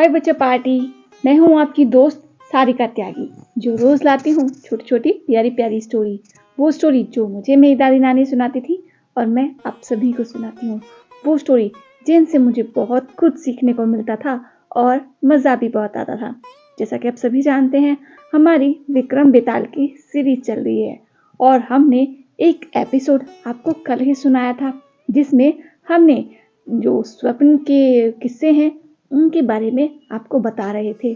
हाय बच्चा पार्टी। मैं हूँ आपकी दोस्त सारिका त्यागी, जो रोज लाती हूँ छोटी छोटी प्यारी प्यारी स्टोरी। वो स्टोरी जो मुझे मेरी दादी नानी सुनाती थी और मैं आप सभी को सुनाती हूँ। वो स्टोरी जिनसे मुझे बहुत कुछ सीखने को मिलता था और मज़ा भी बहुत आता था। जैसा कि आप सभी जानते हैं, हमारी विक्रम बेताल की सीरीज चल रही है और हमने एक एपिसोड आपको कल ही सुनाया था, जिसमें हमने जो स्वप्न के किस्से हैं उनके बारे में आपको बता रहे थे।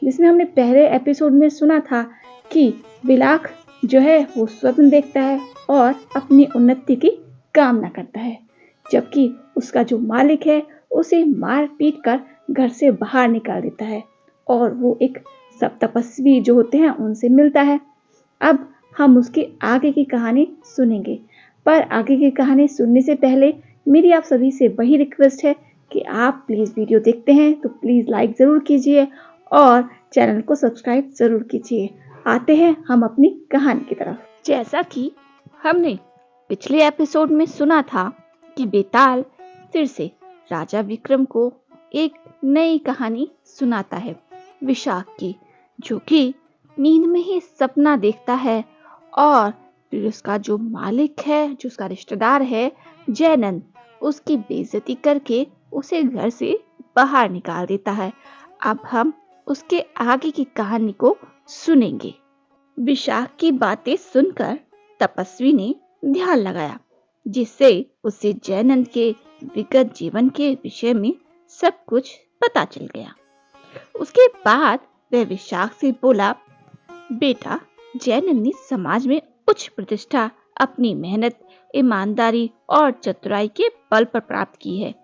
जिसमें हमने पहले एपिसोड में सुना था कि बिलाख जो है वो स्वप्न देखता है और अपनी उन्नति की कामना करता है, जबकि उसका जो मालिक है उसे मार पीट कर घर से बाहर निकाल देता है और वो एक सब तपस्वी जो होते हैं उनसे मिलता है। अब हम उसकी आगे की कहानी सुनेंगे, पर आगे की कहानी सुनने से पहले मेरी आप सभी से वही रिक्वेस्ट है कि आप प्लीज़ वीडियो देखते हैं तो प्लीज़ लाइक ज़रूर कीजिए और चैनल को सब्सक्राइब ज़रूर कीजिए। आते हैं हम अपनी कहानी की तरफ। जैसा कि हमने पिछले एपिसोड में सुना था कि बेताल फिर से राजा विक्रम को एक नई कहानी सुनाता है विशाख की, जो कि नींद में ही सपना देखता है और फिर उसका जो मालिक है, जो उसका रिश्तेदार है जयनंद, उसकी बेइज्जती करके उसे घर से बाहर निकाल देता है। अब हम उसके आगे की कहानी को सुनेंगे। विशाख की बातें सुनकर तपस्वी ने ध्यान लगाया, जिससे उसे जयनंद के विगत जीवन के विषय में सब कुछ पता चल गया। उसके बाद वह विशाख से बोला, बेटा, जयनंद ने समाज में उच्च प्रतिष्ठा अपनी मेहनत, ईमानदारी और चतुराई के बल पर प्राप्त की है।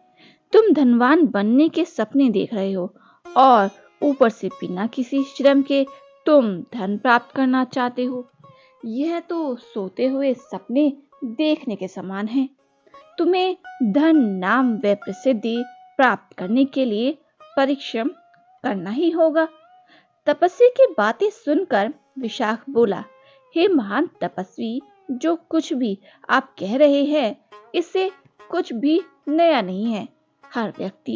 तुम धनवान बनने के सपने देख रहे हो और ऊपर से बिना किसी श्रम के तुम धन प्राप्त करना चाहते हो। यह तो सोते हुए सपने देखने के समान है। तुम्हें धन, नाम व प्रसिद्धि प्राप्त करने के लिए परिश्रम करना ही होगा। तपस्वी की बातें सुनकर विशाख बोला, हे महान तपस्वी, जो कुछ भी आप कह रहे हैं इससे कुछ भी नया नहीं है। हर व्यक्ति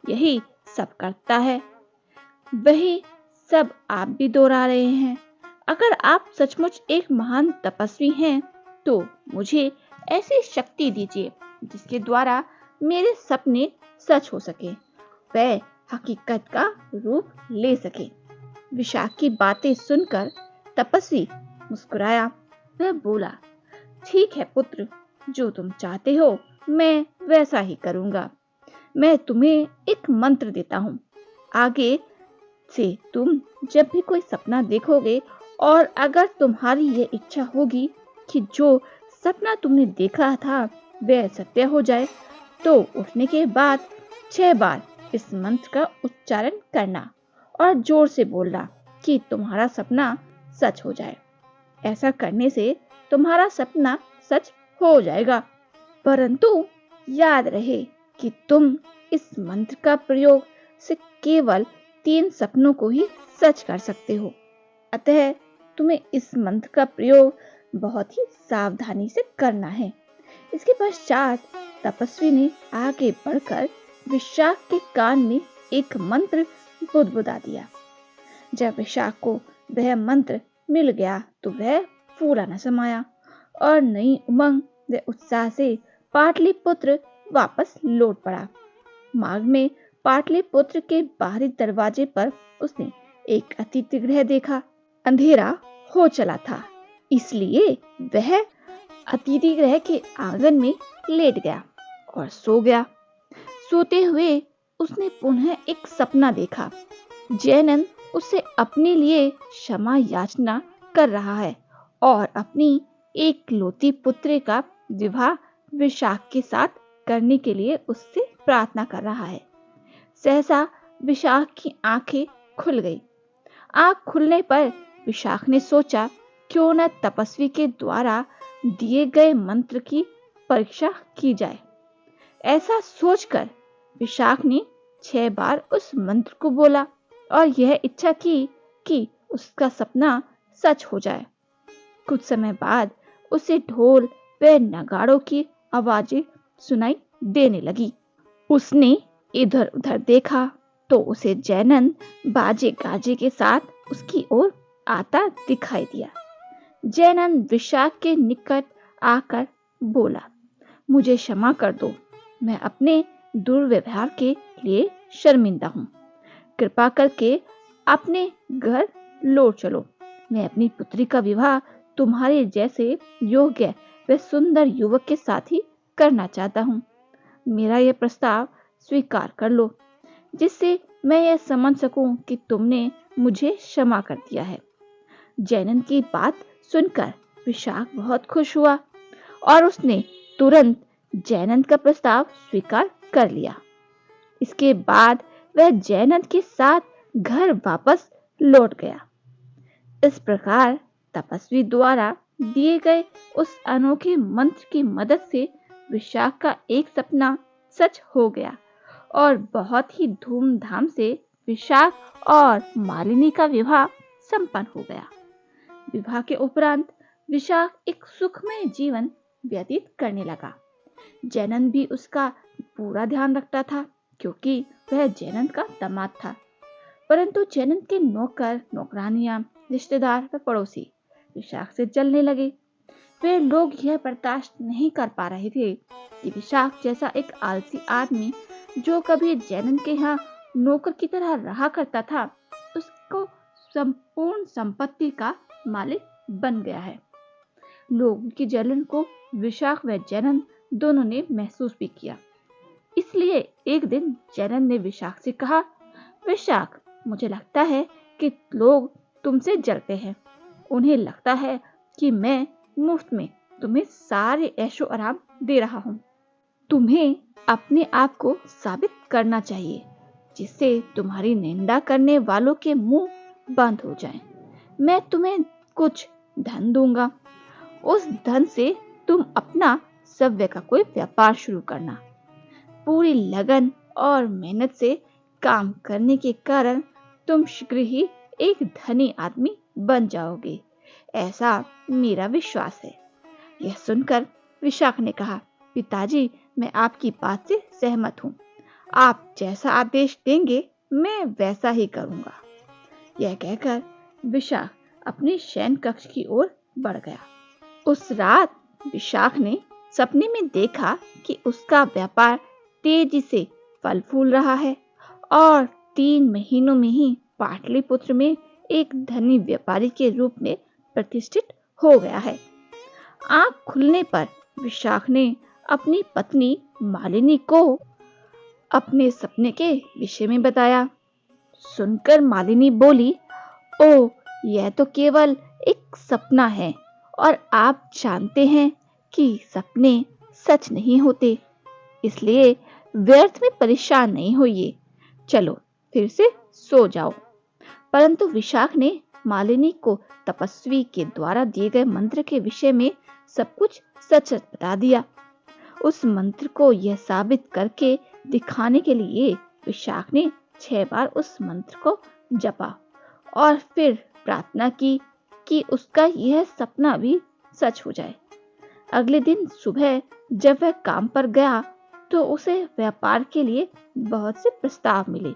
यही सब करता है, वही सब आप भी दोहरा रहे हैं। अगर आप सचमुच एक महान तपस्वी हैं तो मुझे ऐसी शक्ति दीजिए जिसके द्वारा मेरे सपने सच हो सके, वह हकीकत का रूप ले सके। विशाख की बातें सुनकर तपस्वी मुस्कुराया। वह बोला, ठीक है पुत्र, जो तुम चाहते हो मैं वैसा ही करूंगा। मैं तुम्हें एक मंत्र देता हूँ। आगे से तुम जब भी कोई सपना देखोगे और अगर तुम्हारी ये इच्छा होगी कि जो सपना तुमने देखा था वह सत्य हो जाए, तो उठने के बाद 6 बार इस मंत्र का उच्चारण करना और जोर से बोलना कि तुम्हारा सपना सच हो जाए। ऐसा करने से तुम्हारा सपना सच हो जाएगा, परंतु याद रहे कि तुम इस मंत्र का प्रयोग से केवल 3 सपनों को ही सच कर सकते हो। अतः तुम्हें इस मंत्र का प्रयोग बहुत ही सावधानी से करना है। इसके पश्चात तपस्वी ने आगे बढ़कर विशाख के कान में एक मंत्र बुदबुदा दिया। जब विशाख को वह मंत्र मिल गया तो वह फूला न समाया और नई उमंग व उत्साह से पाटलिपुत्र वापस लौट पड़ा। मार्ग में पाटलिपुत्र के बाहरी दरवाजे पर उसने एक अतिथि गृह देखा। अंधेरा हो चला था, इसलिए वह अतिथि गृह के आंगन में लेट गया और सो गया। सोते हुए उसने पुनः एक सपना देखा। जयनंद उससे अपने लिए क्षमा याचना कर रहा है और अपनी एक लौती पुत्री का विवाह विशाख के साथ करने के लिए उससे प्रार्थना कर रहा है। सहसा विशाख की आंखें खुल गई। आंख खुलने पर विशाख ने सोचा, क्यों न तपस्वी के द्वारा दिए गए मंत्र की परीक्षा की जाए। ऐसा सोचकर विशाख ने 6 बार उस मंत्र को बोला और यह इच्छा की कि उसका सपना सच हो जाए। कुछ समय बाद उसे ढोल व नगाड़ों की आवाजें सुनाई देने लगी। उसने इधर उधर देखा तो उसे जैनन बाजे गाजे के साथ उसकी ओर आता दिखाई दिया। जैनन विशाख के निकट आकर बोला, मुझे क्षमा कर दो, मैं अपने दुर्व्यवहार के लिए शर्मिंदा हूँ। कृपा करके अपने घर लौट चलो। मैं अपनी पुत्री का विवाह तुम्हारे जैसे योग्य व सुंदर युवक के साथ ही करना चाहता हूँ। मेरा यह प्रस्ताव स्वीकार कर लो, जिससे मैं यह समझ सकूं कि तुमने मुझे क्षमा कर दिया है। जैनन की बात सुनकर विशाख बहुत खुश हुआ और उसने तुरंत जैनन का प्रस्ताव स्वीकार कर लिया। इसके बाद वह जैनन के साथ घर वापस लौट गया। इस प्रकार तपस्वी द्वारा दिए गए उस अनोखे मंत्र की मदद से विशाख का एक सपना सच हो गया और बहुत ही धूमधाम से विशाख और मालिनी का विवाह संपन्न हो गया। विवाह के उपरांत विशाख एक सुखमय जीवन व्यतीत करने लगा। जैनन भी उसका पूरा ध्यान रखता था, क्योंकि वह जैनन का दामाद था। परंतु जैनन के नौकर, नौकरानियां, रिश्तेदार व पड़ोसी विशाख से जलने लगे। वे लोग यह बर्दाश्त नहीं कर पा रहे थे कि विशाख जैसा एक आलसी आदमी, जो कभी जैनन के यहाँ नौकर की तरह रहा करता था, उसको संपूर्ण संपत्ति का मालिक बन गया है। लोगों की जलन को विशाख व जैनन दोनों ने महसूस भी किया। इसलिए एक दिन जैनन ने विशाख से कहा, विशाख, मुझे लगता है कि लोग तुमसे जलते हैं। उन्हें लगता है कि मैं मुफ्त में तुम्हें सारे ऐशो आराम दे रहा हूँ। तुम्हें अपने आप को साबित करना चाहिए, जिससे तुम्हारी निंदा करने वालों के मुंह बंद हो जाएं। मैं तुम्हें कुछ धन दूंगा। उस धन से तुम अपना सव्य का कोई व्यापार शुरू करना। पूरी लगन और मेहनत से काम करने के कारण तुम शीघ्र ही एक धनी आदमी बन जाओगे, ऐसा मेरा विश्वास है। यह सुनकर विशाख ने कहा, पिताजी, मैं आपकी बात से सहमत हूँ। आप जैसा आदेश देंगे मैं वैसा ही करूँगा। यह कहकर विशाख अपने शयन कक्ष की ओर बढ़ गया। उस रात विशाख ने सपने में देखा कि उसका व्यापार तेजी से फल फूल रहा है और 3 महीनों में ही पाटलिपुत्र में एक धनी व्यापारी के रूप में प्रतिष्ठित हो गया है। आंख खुलने पर विशाख ने अपनी पत्नी मालिनी को अपने सपने के विषय में बताया। सुनकर मालिनी बोली, ओ, यह तो केवल एक सपना है और आप जानते हैं कि सपने सच नहीं होते, इसलिए व्यर्थ में परेशान नहीं होइए। चलो फिर से सो जाओ। परंतु विशाख ने मालिनी को तपस्वी के द्वारा दिए गए मंत्र के विषय में सब कुछ सच बता दिया। उस मंत्र को यह साबित करके दिखाने के लिए विशाख ने 6 बार उस मंत्र को जपा और फिर प्रार्थना की कि उसका यह सपना भी सच हो जाए। अगले दिन सुबह जब वह काम पर गया तो उसे व्यापार के लिए बहुत से प्रस्ताव मिले।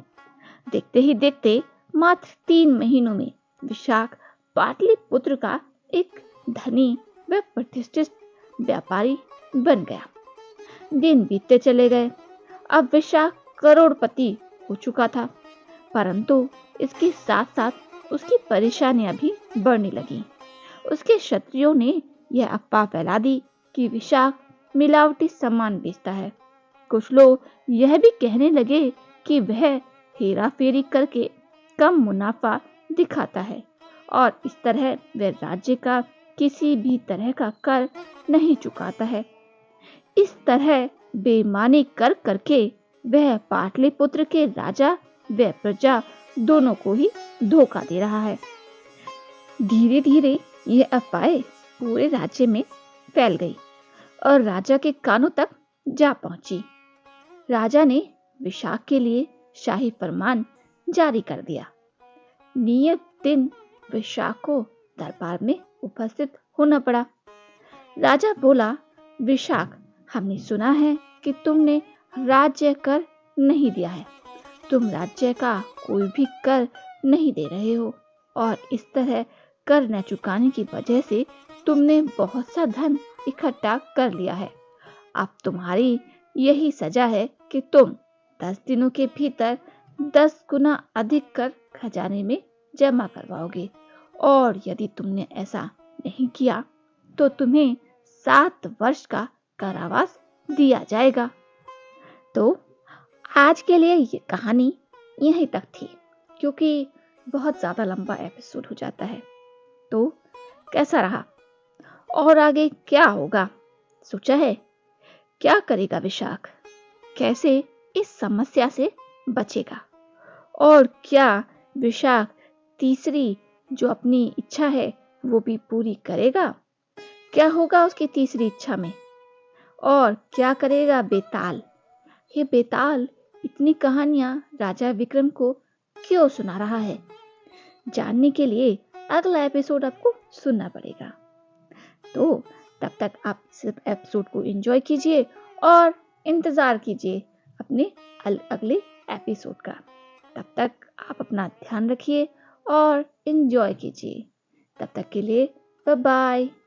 देखते ही देखते मात्र 3 महीनों में विशाख पाटलिपुत्र का एक धनी व प्रतिष्ठित व्यापारी बन गया। दिन बीतते चले गए। अब विशाख करोड़पति हो चुका था, परंतु इसके साथ साथ उसकी परेशानियां भी बढ़ने लगी। उसके क्षत्रियों ने यह अफवाह फैला दी कि विशाख मिलावटी सामान बेचता है। कुछ लोग यह भी कहने लगे कि वह हेरा फेरी करके कम मुनाफा दिखाता है और इस तरह वह राज्य का किसी भी तरह का कर नहीं चुकाता है। इस तरह बेईमानी कर करके वह पाटलिपुत्र के राजा व प्रजा दोनों को ही धोखा दे रहा है। धीरे धीरे यह अफवाहें पूरे राज्य में फैल गई और राजा के कानों तक जा पहुंची। राजा ने विशाख के लिए शाही फरमान जारी कर दिया। नियत दिन विशाख को दरबार में उपस्थित होना पड़ा। राजा बोला, विशाख, हमने सुना है कि तुमने राज्य कर नहीं दिया है, तुम राज्य का कोई भी कर नहीं दे रहे हो और इस तरह कर न चुकाने की वजह से तुमने बहुत सा धन इकट्ठा कर लिया है। अब तुम्हारी यही सजा है कि तुम 10 दिनों के भीतर 10 गुना अधिक कर खजाने में जमा करवाओगे और यदि तुमने ऐसा नहीं किया तो तुम्हें 7 वर्ष का कारावास दिया जाएगा। तो आज के लिए ये कहानी यहीं तक थी, क्योंकि बहुत ज्यादा लंबा एपिसोड हो जाता है। तो कैसा रहा और आगे क्या होगा, सोचा है? क्या करेगा विशाख? कैसे इस समस्या से बचेगा? और क्या विशाख तीसरी जो अपनी इच्छा है वो भी पूरी करेगा? क्या होगा उसकी तीसरी इच्छा में? और क्या करेगा बेताल? ये बेताल इतनी कहानियां राजा विक्रम को क्यों सुना रहा है? जानने के लिए अगला एपिसोड आपको सुनना पड़ेगा। तो तब तक आप इस एपिसोड को एंजॉय कीजिए और इंतजार कीजिए अपने अगले एपिसोड का। तब तक आप अपना ध्यान रखिए और एंजॉय कीजिए। तब तक के लिए बाय बाय।